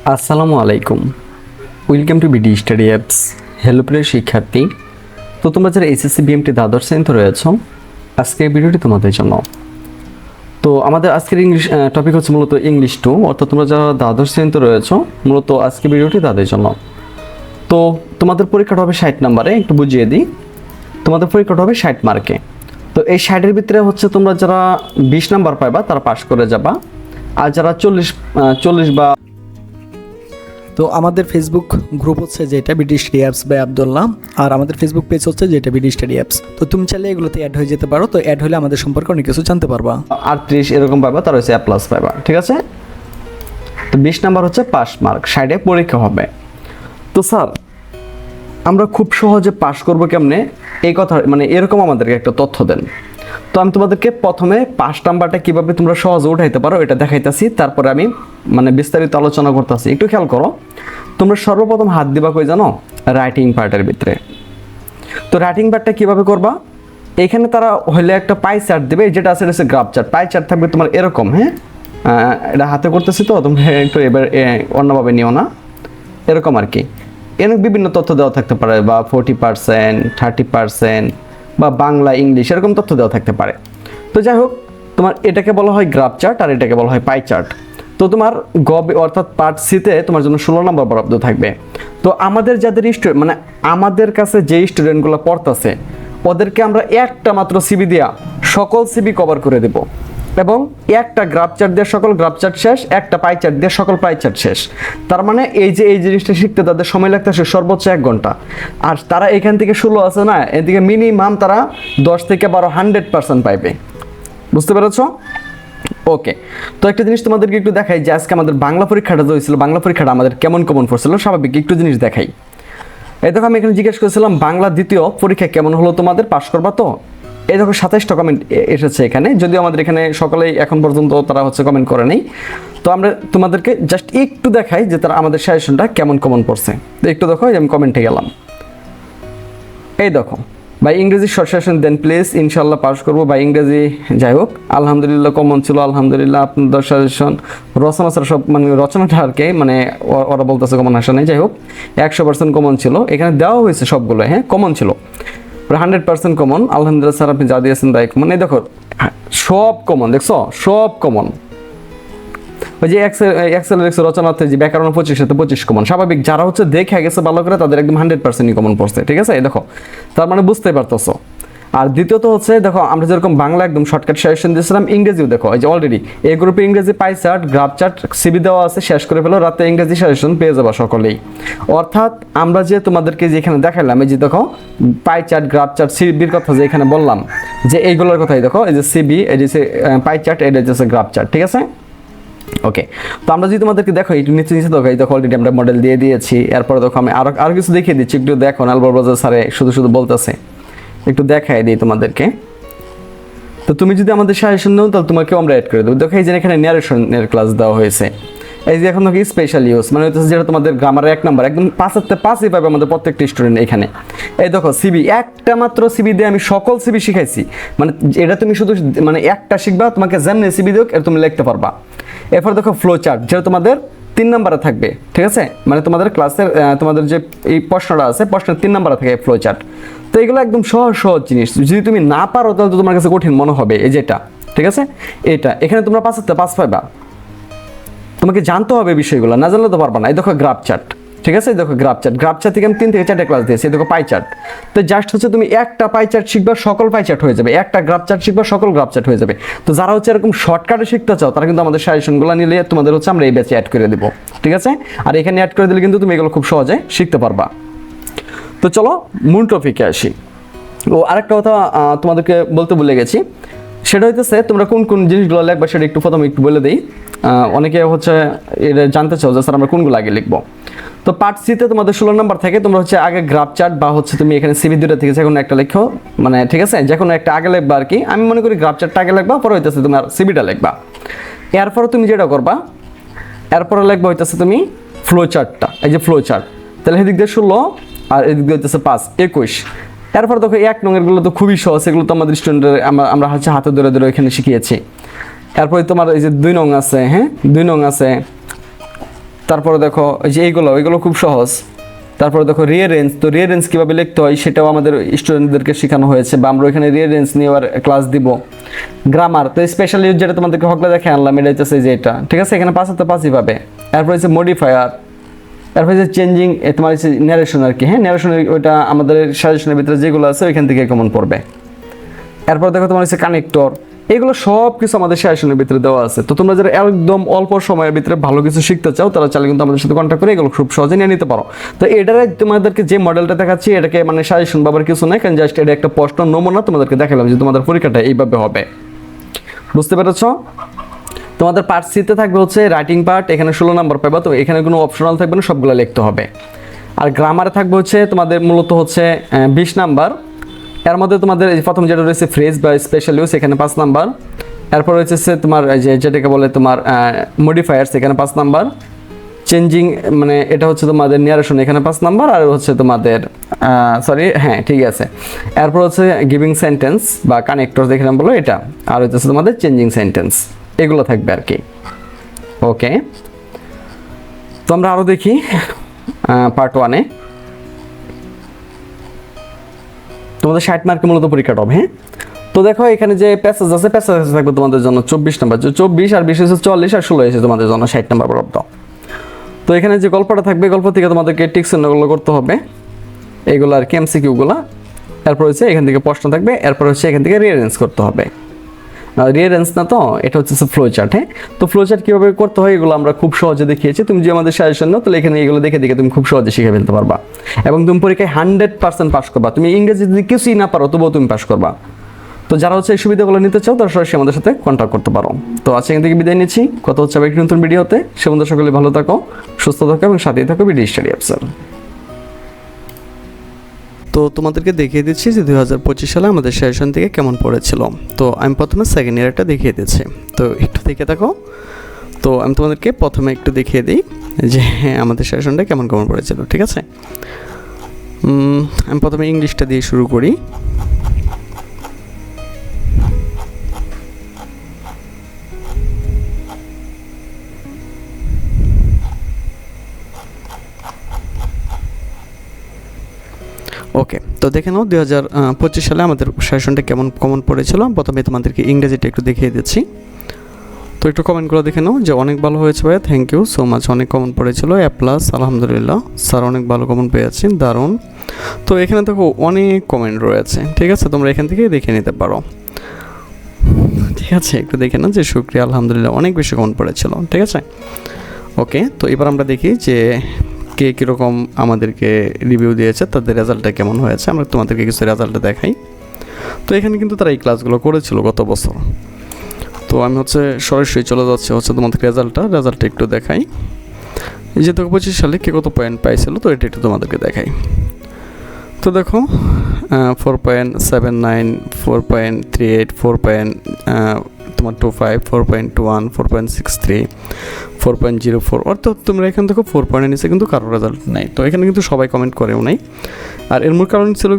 আসসালামু আলাইকুম। Welcome to BD study apps. Hello প্রিয় শিক্ষার্থী, তো তোমরা যারা এসএসসি বিএমটি দ্বাদশ শ্রেণীতে রয়েছ, আজকের ভিডিওটি তোমাদের জন্য। তো আমাদের আজকের ইংলিশ টপিক হচ্ছে মূলত ইংলিশ 2, অর্থাৎ তোমরা যারা দ্বাদশ শ্রেণীতে রয়েছ মূলত আজকের ভিডিওটি তাদের জন্য। তো তোমাদের পরীক্ষাটা হবে 60 নম্বরে, একটু বুঝিয়ে দিই। তোমাদের পরীক্ষাটা হবে 60 মার্কে। তো এই 60-এর ভিতরে হচ্ছে তোমরা যারা 20 নাম্বার পাইবা তারা পাস করে যাবা, আর যারা 40 বা তো আমাদের ফেসবুক গ্রুপ হচ্ছে যেটা BD study apps by Abdullah, আর আমাদের ফেসবুক পেজ হচ্ছে যেটা বিডি স্টাডি অ্যাপস। তো তুমি চাইলে এগুলোতে অ্যাড হয়ে যেতে পারো। তো অ্যাড হলে আমাদের সম্পর্কে অনেক কিছু জানতে পারবা। 38 এরকম পাবা, তার হচ্ছে A+ পাবা, ঠিক আছে। তো 20 নাম্বার হচ্ছে পাস মার্ক, 60-এ পরীক্ষা হবে। তো স্যার আমরা খুব সহজে পাস করব কেমনে, এই কথা মানে এরকম আমাদেরকে একটা তথ্য দেন। তো আমি তোমাদেরকে প্রথমে পাস নাম্বারটা কিভাবে তোমরা সহজে উঠাইতে পারো এটা দেখাইতাছি, তারপরে আমি মানে বিস্তারিত আলোচনা করতেছি। একটু খেয়াল করো, তোমরা সর্বপ্রথম হাত দিবা কই জানো? রাইটিং পার্টের ভিতরে। তো রাইটিং পার্টটা কিভাবে করবা? এখানে তারা হইলে একটা পাই চার্ট দেবে, যেটা আছে এটা হচ্ছে গ্রাফ চার্ট। পাই চার্ট থাকবে তোমার এরকম, হ্যাঁ এটা হাতে করতেছি তো তোমরা একটু এবার অন্যভাবে নিও না, এরকম আর কি। এর বিভিন্ন তথ্য দেওয়া থাকতে পারে, বা 40%, 30%, বা বাংলা ইংলিশ এরকম তথ্য দেওয়া থাকতে পারে। তো যাই হোক, তোমার এটাকে বলা হয় গ্রাফ চার্ট আর এটাকে বলা হয় পাই চার্ট। তো তোমার অর্থাৎ পার্ট সিতে তোমার জন্য 16 নম্বর বরাদ্দ থাকবে। তো আমাদের যাদের মানে আমাদের কাছে যে স্টুডেন্টগুলো পড়তেছে ওদেরকে আমরা একটা মাত্র সিবি দিয়া সকল সিবি কভার করে দেব, এবং একটা গ্রাফ চার্ট দিয়ে সকল গ্রাফ চার্ট শেষ, একটা পাই চার্ট দিয়ে সকল পাই চার্ট শেষ। তার মানে এই জিনিসটা শিখতে তাদের সময় লাগতেছে সর্বোচ্চ 1 ঘন্টা। আর তারা এখান থেকে 16 আছে না, এদিকে মিনিমাম তারা 10 থেকে 12 100% পাইবে। বুঝতে পেরেছো? ওকে। তো একটা জিনিস তোমাদেরকে একটু দেখাই যে আজকে আমাদের বাংলা পরীক্ষাটা যে হয়েছিল, বাংলা পরীক্ষাটা আমাদের কেমন পড়ছিল স্বাভাবিক একটু জিনিস দেখাই। এই দেখো, আমি এখানে জিজ্ঞেস করেছিলাম বাংলা দ্বিতীয় পরীক্ষা কেমন হলো তোমাদের, পাস করবা তো? এই দেখো 27টা কমেন্ট এসেছে এখানে, যদিও আমাদের এখানে সকলেই এখন পর্যন্ত তারা হচ্ছে কমেন্ট করে নেই। তো আমরা তোমাদেরকে জাস্ট একটু দেখাই যে তারা আমাদের সাজেশনটা কেমন কমন পড়ছে। তো একটু দেখো, আমি কমেন্টে গেলাম, এই দেখো ভাই ইংরেজি শর্ট সেশন দেন প্লিজ, ইনশাল্লাহ পাস করবো। ভাই ইংরেজি যাই হোক আলহামদুলিল্লাহ কমন ছিল, আলহামদুলিল্লাহ আপনাদের সাজেশন রচনা স্যার সব মানে রচনাটা আর কি মানে ওরা বলতেছে কমন আসা নেই, যাই হোক 100% কমন ছিল, এখানে দেওয়া হয়েছে সবগুলো, হ্যাঁ কমন ছিল 100% কমন। আলহামদুলিল্লাহ স্যার আপনি যা দিয়েছেন তাই কমন। এই দেখো সব কমন, দেখছো সব কমন। ওই যে এক্সেল রচনাতে যে ব্যাকরণ 25 কমন, স্বাভাবিক যারা হচ্ছে দেখে গেছে ভালো করে তাদের একদম 100%ই কমন পড়ছে, ঠিক আছে। এই দেখো তার মানে বুঝতেই পারতেছো। আর দ্বিতীয়ত হচ্ছে দেখো আমরা যেরকম বাংলা একদম শর্টকাট সাজেশন দিয়েছিলাম, ইংরেজিও দেখো এই যে অলরেডি এই গ্রুপে ইংরেজি পাই চার্ট গ্রাফ চার্ট সিবি দেওয়া আছে, শেষ করে ফেলো, রাতে ইংরেজি সাজেশন পেয়ে যাবা সকলেই। অর্থাৎ আমরা যে তোমাদেরকে যে এখানে দেখালাম এই যে দেখো পাই চার্ট গ্রাফ চার্ট সিবির কথা যে এখানে বললাম, যে এইগুলোর কথাই দেখো, এই যে সিবি, এই যে পাই চার্ট, এটা হচ্ছে গ্রাফ চার্ট, ঠিক আছে। ওকে। তো আমরা যদি তোমাদেরকে দেখো একটু নিচে দেখো অলরেডি আমরা মডেল দিয়ে দিয়েছি। এরপরে দেখো আমি আরো কিছু দেখিয়ে দিচ্ছি, একটু দেখো নালবর বাজার স্যারে শুধু বলতেছে, একটু দেখাই দিই তোমাদেরকে। তো তুমি যদি আমাদের সাজেশন নাও তাহলে তোমাকেও আমরা অ্যাড করে দেবো। দেখো এই যে এখানে ন্যারেশনের ক্লাস দেওয়া হয়েছে, এই যে এখন দেখি স্পেশাল ইউজ মানে হচ্ছে যেটা তোমাদের গ্রামারের 1 নাম্বার একদম 5-5ই পাবে আমাদের প্রত্যেকটা স্টুডেন্ট এখানে। এই দেখো সিবি, একটা মাত্র সিবি দিয়ে আমি সকল সিবি শিখাইছি, মানে এটা তুমি শুধু মানে একটা শিখবা, তোমাকে যেমনি সিবি দিও এটা তুমি লিখতে পারবা। এরপর দেখো ফ্লো চার্ট, যেটা তোমাদের 3 নাম্বারে থাকবে, ঠিক আছে, মানে তোমাদের ক্লাসের তোমাদের যে এই প্রশ্নটা আছে প্রশ্নের 3 নাম্বারে থাকে ফ্লো চার্ট। তো এগুলো একদম সহজ জিনিস, যদি তুমি না পারো তাহলে তো তোমার কাছে কঠিন মনে হবে। এই যেটা, ঠিক আছে, এটা এখানে তোমরা 5-5 পাইবা, তোমাকে জানতে হবে বিষয়গুলো, না জানলে তো পারবা না। এই দেখো গ্রাফ চার্ট, ঠিক আছে, দেখো গ্রাফ চার্ট থেকে আমি 3 থেকে 4টা ক্লাস দিয়েছি। দেখো পাই চার্ট, তো জাস্ট হচ্ছে তুমি একটা পাই চার্ট শিখবা সকল পাই চার্ট হয়ে যাবে, একটা গ্রাফ চার্ট শিখবা সকল গ্রাফ চার্ট হয়ে যাবে। তো যারা হচ্ছে এরকম শর্টকাটে শিখতে চাও তারা কিন্তু আমাদের সাজেশনগুলো নিলে তোমাদের হচ্ছে আমরা এই ব্যাচে অ্যাড করে দেবো, ঠিক আছে। আর এখানে অ্যাড করে দিলে কিন্তু তুমি এগুলো খুব সহজে শিখতে পারবা। তো চলো মূল টপিকে আসি। আরেকটা কথা তোমাদেরকে বলতে ভুলে গেছি, সেটা হইতেছে তোমরা কোন কোন জিনিসগুলো লিখবা সেটা একটু প্রথমে একটু বলে দিই। অনেকে হচ্ছে এটা জানতে চাও যে স্যার আমরা কোনগুলো আগে লিখবো। তো পার্ট সিতে তোমাদের 16 নাম্বার থাকে, তোমরা হচ্ছে আগে গ্রাফ চার্ট বা হচ্ছে তুমি এখানে সিবি দুটো থেকে যে কোনো একটা লেখো, মানে ঠিক আছে, যে কোনো একটা আগে লিখবা আর কি। আমি মনে করি গ্রাফ চার্টটা আগে লিখবা, পরে হইতেছে তোমার সিবিটা লিখবা। এরপরে তুমি যেটা করবা, এরপরে লিখবা হইতেছে তুমি ফ্লো চার্টটা, এই যে ফ্লো চার্ট, তাহলে এদিক দিয়ে 16 আর এদিক দিয়ে হইতেছে 5 21। এরপর দেখো 1 নংয়ের গুলো তো খুবই সহজ, এগুলো তো আমাদের স্টুডেন্টের আমরা হচ্ছে হাতে ধরে এখানে শিখিয়েছি। এরপরে তোমার এই যে 2 নং আছে, হ্যাঁ 2 নং আছে, তারপরে দেখো এই যে এইগুলো খুব সহজ। তারপরে দেখো রিয়ারেঞ্জ, তো রিয়ারেঞ্জ কীভাবে লিখতে হয় সেটাও আমাদের স্টুডেন্টদেরকে শেখানো হয়েছে, বা আমরা ওইখানে রিয়ারেঞ্জ নিয়ে আবার ক্লাস দিব। গ্রামার, তো স্পেশালি যেটা তোমাদেরকে হকলা দেখে আনলাম, এটা হচ্ছে যে এটা, ঠিক আছে, এখানে 5 পাঁচই পাবে। এরপর হচ্ছে মডিফায়ার, এরপর হচ্ছে চেঞ্জিং, তোমার হচ্ছে ন্যারেশন আর কি, হ্যাঁ ন্যারেশনের ওইটা আমাদের সাজেশনের ভিতরে যেগুলো আছে ওইখান থেকে কমন পড়বে। এরপর দেখো তোমার হচ্ছে কানেক্টর, এগুলো সব কিছু আমাদের সাজেশনের ভিতরে দেওয়া আছে। তো তোমরা যারা একদম অল্প সময়ের ভিতরে ভালো কিছু শিখতে চাও তারা চাইলে কিন্তু আমাদের সাথে কন্ট্যাক্ট করে এগুলো খুব সহজে নিয়ে নিতে পারো। তো এটারে তোমাদেরকে যে মডেলটা দেখাচ্ছি এটাকে মানে সাজেশন বাবার কিছু নেই, কারণ জাস্ট এটা একটা প্রশ্ন নমুনা তোমাদেরকে দেখালাম যে তোমাদের পরীক্ষাটা এইভাবে হবে। বুঝতে পেরেছ? তোমাদের পার্ট সিতে থাকবে হচ্ছে রাইটিং পার্ট, এখানে 16 নম্বর পাবা, তো এখানে কোনো অপশনাল থাকবে না, সবগুলো লিখতে হবে। আর গ্রামারে থাকবে হচ্ছে তোমাদের মূলত হচ্ছে 20 নাম্বার। এর মধ্যে তোমাদের প্রথম যেটা রয়েছে ফ্রেজ বা স্পেশাল ইউজ, এখানে 5 নাম্বার। এরপর হচ্ছে তোমার যেটাকে বলে তোমার মডিফায়ার্স, এখানে 5 নাম্বার। চেঞ্জিং মানে এটা হচ্ছে তোমাদের ন্যারেশন, এখানে 5 নাম্বার। আর হচ্ছে তোমাদের ঠিক আছে। এরপর হচ্ছে গিভিং সেন্টেন্স বা কানেক্টর যেখানে বলো এটা, আর হচ্ছে তোমাদের চেঞ্জিং সেন্টেন্স, এগুলো থাকবে আর কি। ওকে, তো আমরা আরও দেখি পার্ট 1-এ তোমাদের 60 মার্কের মূলত পরীক্ষাটা হবে। হ্যাঁ, তো দেখো এখানে যে প্যাসেজ আছে, প্যাসেজ থাকবে তোমাদের জন্য 24 নাম্বার, 24 আর 20 হচ্ছে 40 আর 16 হচ্ছে তোমাদের জন্য 60 নাম্বার প্রাপ্ত। তো এখানে যে গল্পটা থাকবে, গল্প থেকে তোমাদেরকে টিক চিহ্নগুলো করতে হবে, এইগুলো আর কি এমসিকিউগুলো। এরপর হচ্ছে এখান থেকে প্রশ্ন থাকবে, এরপর হচ্ছে এখান থেকে রিয়ারেঞ্জ করতে হবে। রিয়ারেঞ্জ না, তো এটা হচ্ছে ফ্লো চার্ট। হ্যাঁ, তো ফ্লো চার্ট কীভাবে করতে হয় এগুলো আমরা খুব সহজে দেখিয়েছি। তুমি যে আমাদের সাজেশন নাও, তাহলে এখানে এগুলো দেখে তুমি খুব সহজে শিখে ফেলতে পারবা, এবং তুমি পরীক্ষায় 100% পাস করবা। তুমি ইংরেজি যদি কিছুই না পারো তবুও তুমি পাস করবা। তো যারা হচ্ছে এই সুবিধাগুলো নিতে চাও তারা সরাসরি আমাদের সাথে কন্ট্যাক্ট করতে পারো। তো আজকে এখান থেকে বিদায় নিচ্ছি, কথা হচ্ছে আবার একটি নতুন ভিডিওতে। সে বন্ধু সকলে ভালো থাকো, সুস্থ থাকো এবং সাথেই থাকো বিডি স্টাডি অ্যাপসের। তো তোমাদেরকে দেখিয়ে দিচ্ছি যে 2025 সালে আমাদের সেশন থেকে কেমন পড়েছিল। তো আমি প্রথমে সেকেন্ড ইয়ারটা দেখিয়ে দিচ্ছি, তো একটু দেখে থাকো। তো আমি তোমাদেরকে প্রথমে একটু দেখিয়ে দিই যে আমাদের সেশনটা কেমন পড়েছিল, ঠিক আছে। আমি প্রথমে ইংলিশটা দিয়ে শুরু করি। ওকে, তো দেখে নাও 2025 সালে আমাদের সেশনটা কেমন কমন পড়েছিল। প্রথমে তোমাদেরকে ইংরেজিটা একটু দেখিয়ে দিচ্ছি। তো একটু কমেন্টগুলো দেখে নাও যে অনেক ভালো হয়েছে ভাইয়া, থ্যাংক ইউ সো মাচ, অনেক কমন পড়েছিল, A+, আলহামদুলিল্লাহ স্যার, অনেক ভালো কমন পেয়েছি, দারুণ। তো এখানে দেখো অনেক কমেন্ট রয়েছে, ঠিক আছে, তোমরা এখান থেকে দেখে নিতে পারো, ঠিক আছে। একটু দেখে নাও যে শুকরিয়া, আলহামদুলিল্লাহ, অনেক বেশি কমন পড়েছিল, ঠিক আছে। ওকে, তো এবার আমরা দেখি যে কে কীরকম আমাদেরকে রিভিউ দিয়েছে, তাদের রেজাল্টটা কেমন হয়েছে। আমরা তোমাদেরকে কিছু রেজাল্টটা দেখাই। তো এখানে কিন্তু তারা এই ক্লাসগুলো করেছিল গত বছর। তো আমি হচ্ছে সরাসরি চলে যাচ্ছি হচ্ছে তোমাদের রেজাল্টটা একটু দেখাই, যে 2025 সালে কে কত পয়েন্ট পাইছিল, তো এটা একটু তোমাদেরকে দেখাই। তো দেখো 4.79, 4.38, 4.25, 4.21, 4.63, 4.04, অর্থাৎ তোমরা এখান থেকে 4 পয়েন্টের নিচে কিন্তু কারো রেজাল্ট নাই। তো এখানে কিন্তু সবাই কমেন্ট করেও নাই। আর এর মূল কারণ ছিল